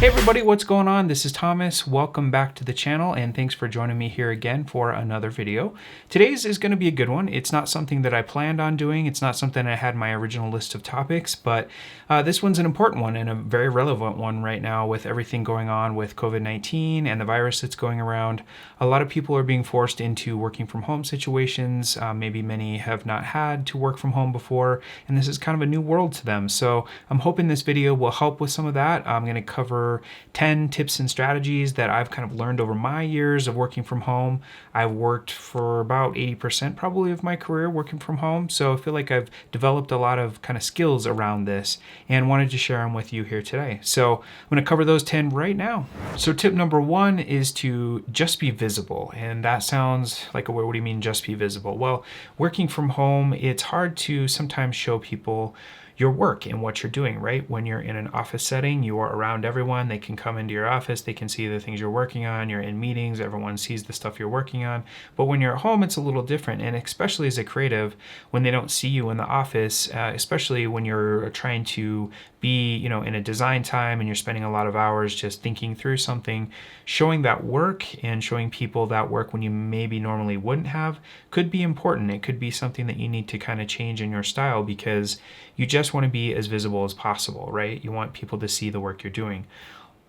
Hey everybody, what's going on? This is Thomas. Welcome back to the channel and thanks for joining me here again for another video. Today's is going to be a good one. It's not something that I planned on doing. It's not something I had in my original list of topics, but this one's an important one and a very relevant one right now with everything going on with COVID-19 and the virus that's going around. A lot of people are being forced into working from home situations. Maybe many have not had to work from home before, and this is kind of a new world to them. So I'm hoping this video will help with some of that. I'm going to cover 10 tips and strategies that I've kind of learned over my years of working from home. I've worked for about 80% probably of my career working from home, so I feel like I've developed a lot of kind of skills around this and wanted to share them with you here today. So I'm going to cover those 10 right now. So tip number one is to just be visible, and that sounds like a word. What do you mean just be visible? Well, working from home, it's hard to sometimes show people your work and what you're doing, right? When you're in an office setting, you are around everyone. They can come into your office. They can see the things you're working on. You're in meetings. Everyone sees the stuff you're working on. But when you're at home, it's a little different. And especially as a creative, when they don't see you in the office, especially when you're trying to be, in a design time and you're spending a lot of hours just thinking through something, showing that work and showing people that work when you maybe normally wouldn't have could be important. It could be something that you need to kind of change in your style because you just want to be as visible as possible, right? You want people to see the work you're doing.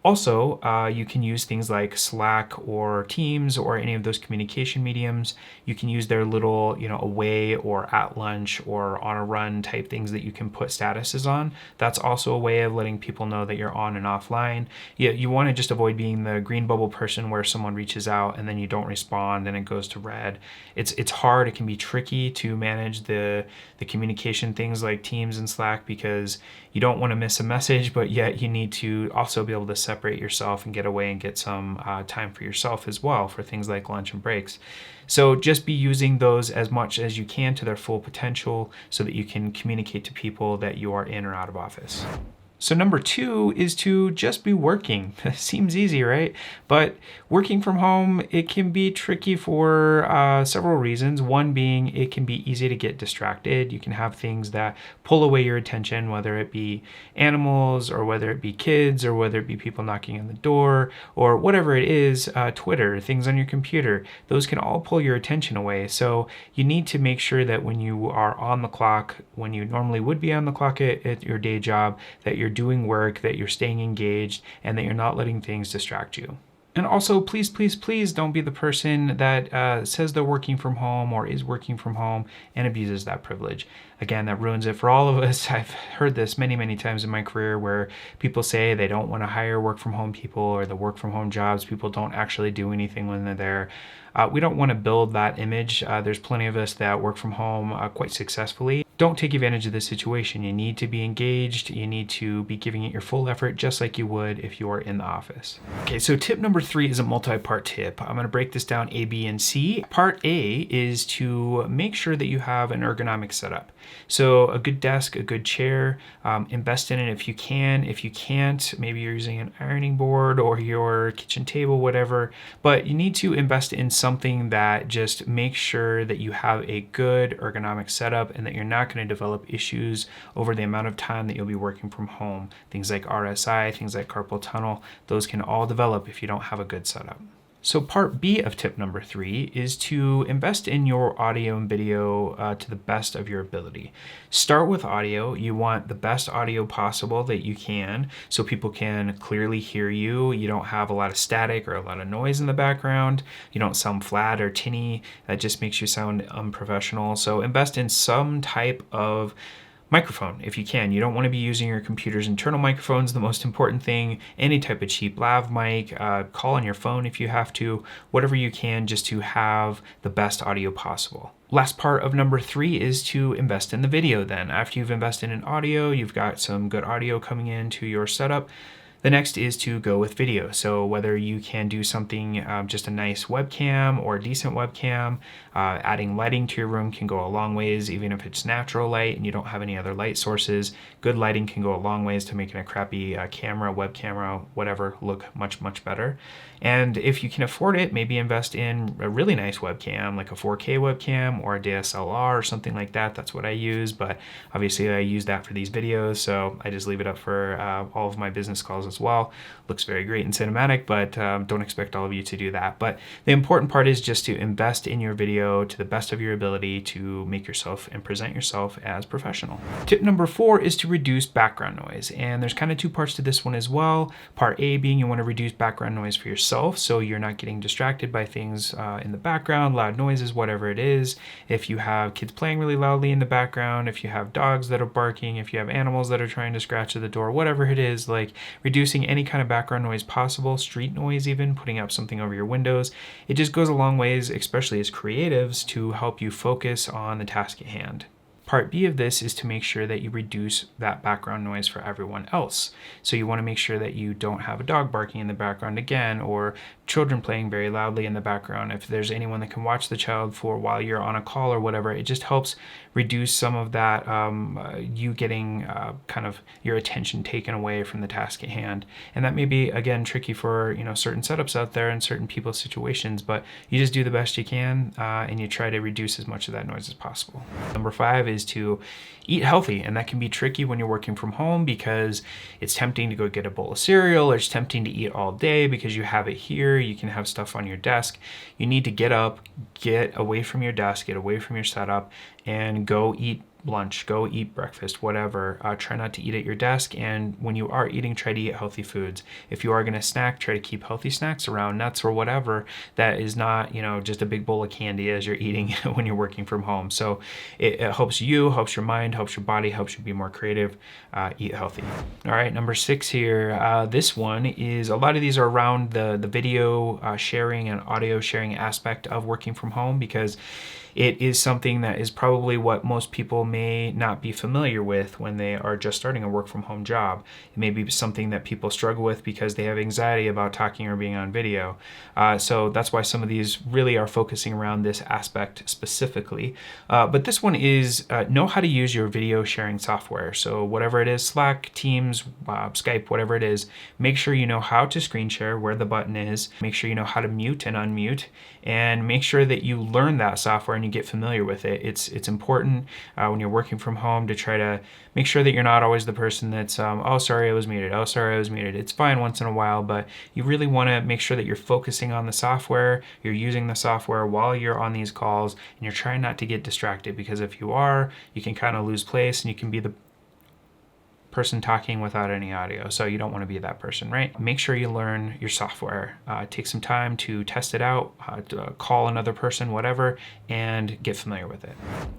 Also, you can use things like Slack or Teams or any of those communication mediums. You can use their little, away or at lunch or on a run type things that you can put statuses on. That's also a way of letting people know that you're on and offline. You want to just avoid being the green bubble person where someone reaches out and then you don't respond and it goes to red. It's hard. It can be tricky to manage the communication things like Teams and Slack because you don't want to miss a message, but yet you need to also be able to separate yourself and get away and get some time for yourself as well for things like lunch and breaks. So just be using those as much as you can to their full potential so that you can communicate to people that you are in or out of office. So number two is to just be working. Seems easy, right? But working from home, it can be tricky for several reasons. One being it can be easy to get distracted. You can have things that pull away your attention, whether it be animals or whether it be kids or whether it be people knocking on the door or whatever it is, Twitter, things on your computer. Those can all pull your attention away. So you need to make sure that when you are on the clock, when you normally would be on the clock at your day job, that you're doing work, that you're staying engaged, and that you're not letting things distract you. And also, please, please, please don't be the person that says they're working from home or is working from home and abuses that privilege. Again, that ruins it for all of us. I've heard this many, many times in my career where people say they don't want to hire work from home people or the work from home jobs. People don't actually do anything when they're there. We don't want to build that image. There's plenty of us that work from home quite successfully. Don't take advantage of this situation. You need to be engaged. You need to be giving it your full effort just like you would if you were in the office. Okay, so tip number three is a multi-part tip. I'm going to break this down A, B, and C. Part A is to make sure that you have an ergonomic setup. So a good desk, a good chair, invest in it if you can. If you can't, maybe you're using an ironing board or your kitchen table, whatever, but you need to invest in something that just makes sure that you have a good ergonomic setup and that you're not going to develop issues over the amount of time that you'll be working from home. Things like RSI, things like carpal tunnel, those can all develop if you don't have a good setup. So part B of tip number three is to invest in your audio and video to the best of your ability. Start with audio. You want the best audio possible that you can so people can clearly hear you. You don't have a lot of static or a lot of noise in the background. You don't sound flat or tinny. That just makes you sound unprofessional. So invest in some type of microphone if you can. You don't want to be using your computer's internal microphones. The most important thing, any type of cheap lav mic, call on your phone if you have to, whatever you can just to have the best audio possible. Last part of number three is to invest in the video then. After you've invested in audio, you've got some good audio coming into your setup. The next is to go with video. So whether you can do something, just a nice webcam or a decent webcam, adding lighting to your room can go a long ways, even if it's natural light and you don't have any other light sources. Good lighting can go a long ways to making a crappy camera, web camera, whatever, look much, much better. And if you can afford it, maybe invest in a really nice webcam, like a 4K webcam or a DSLR or something like that. That's what I use, but obviously I use that for these videos, so I just leave it up for all of my business calls and as well. Looks very great and cinematic, but don't expect all of you to do that. But the important part is just to invest in your video to the best of your ability to make yourself and present yourself as professional. Tip number 4 is to reduce background noise. And there's kind of two parts to this one as well. Part A being you want to reduce background noise for yourself so you're not getting distracted by things in the background, loud noises, whatever it is. If you have kids playing really loudly in the background, if you have dogs that are barking, if you have animals that are trying to scratch at the door, whatever it is, like reducing any kind of background noise possible, street noise even, putting up something over your windows. It just goes a long ways, especially as creatives, to help you focus on the task at hand. Part B of this is to make sure that you reduce that background noise for everyone else. So you want to make sure that you don't have a dog barking in the background again, or children playing very loudly in the background. If there's anyone that can watch the child for while you're on a call or whatever, it just helps reduce some of that, you getting kind of your attention taken away from the task at hand. And that may be, again, tricky for certain setups out there and certain people's situations, but you just do the best you can and you try to reduce as much of that noise as possible. Number 5 is to eat healthy, and that can be tricky when you're working from home because it's tempting to go get a bowl of cereal, or it's tempting to eat all day because you have it here, you can have stuff on your desk. You need to get up, get away from your desk, get away from your setup, and go eat lunch, go eat breakfast, whatever. Try not to eat at your desk, and when you are eating, try to eat healthy foods. If you are going to snack, try to keep healthy snacks around, nuts or whatever, that is not just a big bowl of candy as you're eating when you're working from home. So it helps you, helps your mind, helps your body, helps you be more creative. Eat healthy. All right, number 6 here. This one is, a lot of these are around the video sharing and audio sharing aspect of working from home, because it is something that is probably what most people may not be familiar with when they are just starting a work from home job. It may be something that people struggle with because they have anxiety about talking or being on video. So that's why some of these really are focusing around this aspect specifically. But this one is know how to use your video sharing software. So whatever it is, Slack, Teams, Skype, whatever it is, make sure you know how to screen share, where the button is, make sure you know how to mute and unmute, and make sure that you learn that software and you get familiar with it. It's important when you're working from home to try to make sure that you're not always the person that's, oh, sorry, I was muted. Oh, sorry, I was muted. It's fine once in a while, but you really want to make sure that you're focusing on the software, you're using the software while you're on these calls, and you're trying not to get distracted, because if you are, you can kind of lose place and you can be the person talking without any audio. So you don't want to be that person, right? Make sure you learn your software. Take some time to test it out, call another person, whatever, and get familiar with it.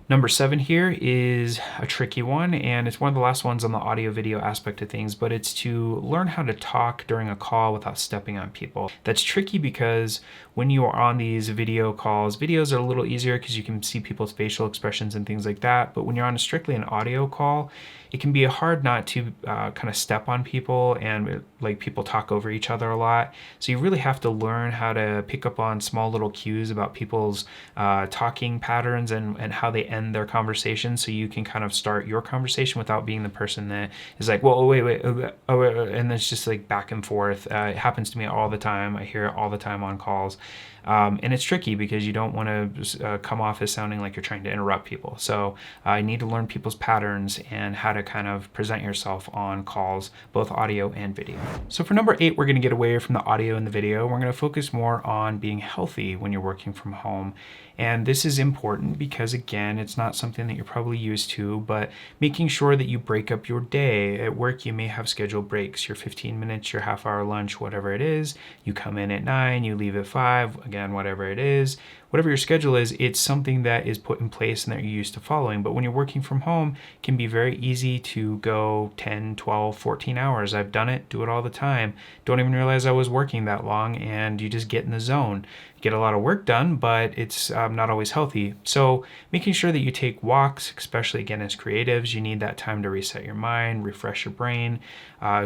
Number 7 here is a tricky one, and it's one of the last ones on the audio video aspect of things, but it's to learn how to talk during a call without stepping on people. That's tricky because when you are on these video calls, videos are a little easier because you can see people's facial expressions and things like that. But when you're on strictly an audio call, it can be hard not to kind of step on people, and like people talk over each other a lot. So you really have to learn how to pick up on small little cues about people's talking patterns and how they end their conversation, so you can kind of start your conversation without being the person that is like, well, wait, and it's just like back and forth. It happens to me all the time. I hear it all the time on calls. And it's tricky because you don't want to come off as sounding like you're trying to interrupt people. So you need to learn people's patterns and how to kind of present yourself on calls, both audio and video. So for number 8, we're going to get away from the audio and the video. We're going to focus more on being healthy when you're working from home. And this is important because, again, it's not something that you're probably used to, but making sure that you break up your day. At work, you may have scheduled breaks, your 15 minutes, your half-hour lunch, whatever it is. You come in at 9, you leave at 5, again, whatever it is. Whatever your schedule is, it's something that is put in place and that you're used to following. But when you're working from home, it can be very easy to go 10, 12, 14 hours. I've done it, do it all the time. Don't even realize I was working that long, and you just get in the zone. Get a lot of work done, but it's not always healthy. So making sure that you take walks, especially again as creatives, you need that time to reset your mind, refresh your brain.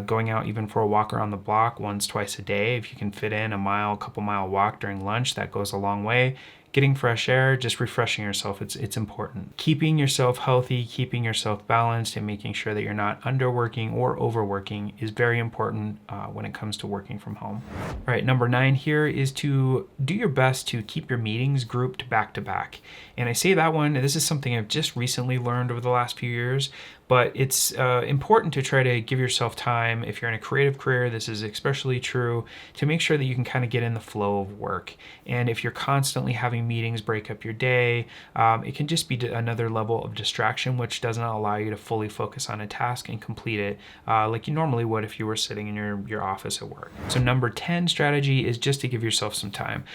Going out even for a walk around the block once, twice a day. If you can fit in a couple mile walk during lunch, that goes a long way. getting fresh air, just refreshing yourself. It's important. Keeping yourself healthy, keeping yourself balanced, and making sure that you're not underworking or overworking is very important when it comes to working from home. All right, number 9 here is to do your best to keep your meetings grouped back to back. And I say that one, this is something I've just recently learned over the last few years, but it's important to try to give yourself time. If you're in a creative career, this is especially true, to make sure that you can kind of get in the flow of work. And if you're constantly having meetings break up your day, it can just be another level of distraction, which doesn't allow you to fully focus on a task and complete it like you normally would if you were sitting in your office at work. So number 10 strategy is just to give yourself some time.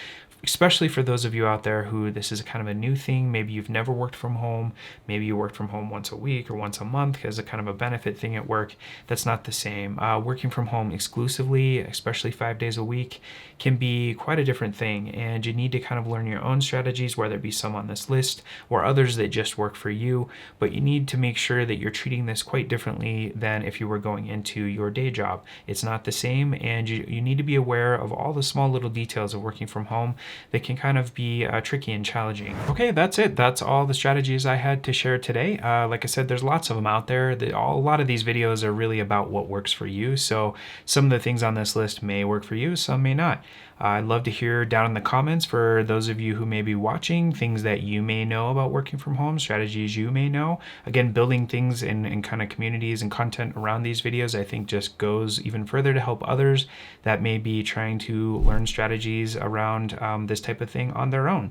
Especially for those of you out there who this is kind of a new thing. Maybe you've never worked from home. Maybe you worked from home once a week or once a month as a kind of a benefit thing at work. That's not the same. Working from home exclusively, especially 5 days a week, can be quite a different thing. And you need to kind of learn your own strategies, whether it be some on this list or others that just work for you. But you need to make sure that you're treating this quite differently than if you were going into your day job. It's not the same, and you need to be aware of all the small little details of working from home that can kind of be tricky and challenging. Okay, that's it. That's all the strategies I had to share today. Like I said, there's lots of them out there. A lot of these videos are really about what works for you. So some of the things on this list may work for you, some may not. I'd love to hear down in the comments, for those of you who may be watching, things that you may know about working from home, strategies you may know. Again, building things in kind of communities and content around these videos, I think just goes even further to help others that may be trying to learn strategies around this type of thing on their own.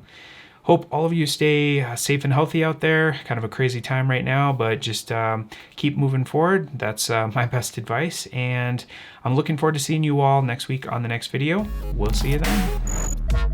Hope all of you stay safe and healthy out there. Kind of a crazy time right now, but just keep moving forward. That's my best advice. And I'm looking forward to seeing you all next week on the next video. We'll see you then.